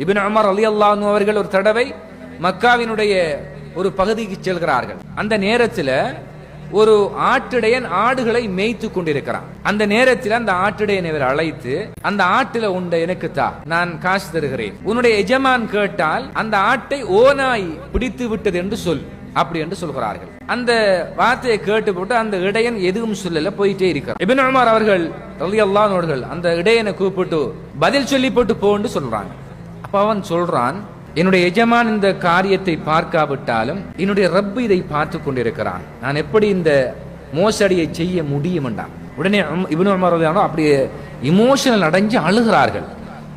இப்னு Umar ரலியல்லாஹு அன்ஹு அவர்கள் ஒரு தடவை மக்காவினுடைய ஒரு பகுதிக்கு செல்கிறார்கள். அந்த நேரத்தில் ஒரு ஆட்டிடையன் ஆடுகளை மேய்த்து கொண்டிருக்கிறான். அந்த நேரத்தில் அந்த ஆட்டிடையன் இவர் அழைத்து, அந்த ஆட்டில உண்ட எனக்கு தா, நான் காசு தருகிறேன். உன்னுடைய எஜமான் கேட்டால் அந்த ஆட்டை ஓநாய் பிடித்து விட்டது என்று சொல், அப்படி என்று சொல்கிறார்கள். அந்த வார்த்தையை கேட்டு போட்டு அந்த இடையன் எதுவும் சொல்லல, போயிட்டே இருக்கிறார். இப்னு உமர் அவர்கள் ரலியல்லாஹு அன்ஹு அவர்கள் அந்த இடையனை கூப்பிட்டு பதில் சொல்லி போட்டு போன்னு சொல்றாங்க. அப்ப அவன் சொல்றான், என்னுடைய எஜமான் இந்த காரியத்தை பார்க்காவிட்டாலும் என்னுடைய ரப்பு இதை பார்த்து கொண்டிருக்கிறான், நான் எப்படி இந்த மோசடியை செய்ய முடியும் என்றான். உடனே இப்னு உமர் அப்படியே இமோஷனல் அடைஞ்சு அழுகிறார்கள்.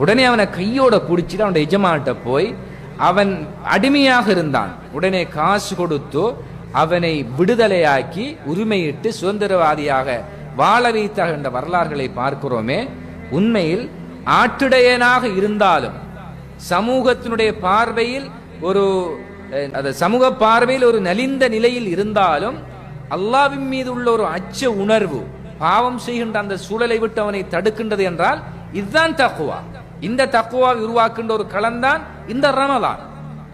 உடனே அவனை கையோட பிடிச்சிட்டு அவனுடைய எஜமான்கிட்ட போய், அவன் அடிமையாக இருந்தான், உடனே காசு கொடுத்து அவனை விடுதலையாக்கி உரிமையிட்டு சுதந்திரவாதியாக வாழ வைத்தாக என்ற வரலாறுகளை பார்க்கிறோமே. உண்மையில் ஆட்டிடையனாக இருந்தாலும் சமூகத்தினுடைய பார்வையில் சமூக பார்வையில் ஒரு நலிந்த நிலையில் இருந்தாலும் அல்லாஹ்வின் மீது உள்ள ஒரு அச்ச உணர்வு பாவம் செய்கின்ற அந்த சூழலை விட்டு அவனை தடுக்கின்றது என்றால் இதுதான் தக்வா. இந்த தக்வாவை உருவாக்கின்ற ஒரு களம்தான் இந்த ரமலான்.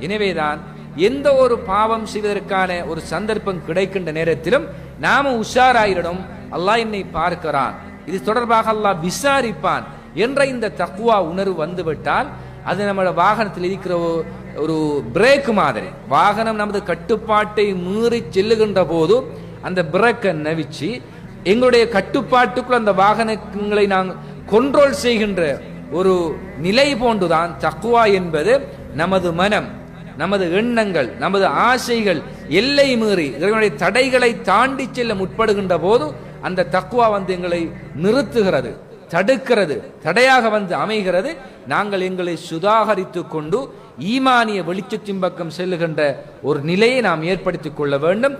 எனவேதான் எந்த ஒரு பாவம் செய்வதற்கான ஒரு சந்தர்ப்பம் கிடைக்கின்ற நேரத்திலும் நாம உஷாராயிடும், அல்லாஹ் என்னை பார்க்கிறான், இது தொடர்பாக அல்லாஹ் விசாரிப்பான் என்ற இந்த தக்வா உணர்வு வந்துவிட்டால் அது நம்ம வாகனத்தில் இருக்கிற ஒரு பிரேக் மாதிரி. வாகனம் நமது கட்டுப்பாட்டை மீறி செல்லுகின்ற போது அந்த பிரேக்கை நவிச்சு எங்களுடைய கட்டுப்பாட்டுக்குள் அந்த வாகனங்களை நாங்கள் கண்ட்ரோல் செய்கின்ற ஒரு நிலை போன்றுதான் தக்வா என்பது. நமது மனம், நமது எண்ணங்கள், நமது ஆசைகள் எல்லை மீறி இதனுடைய தடைகளை தாண்டி செல்ல முற்படுகின்ற போது அந்த தக்வா எங்களை நிறுத்துகிறது, தடுக்கிறது, தடையாக அமைகிறது. நாங்கள் எங்களை சுதாகரித்துக் கொண்டு ஈமானிய வெளிச்சத்தின் பக்கம் செல்லுகின்ற ஒரு நிலையை நாம் ஏற்படுத்திக் கொள்ள வேண்டும்.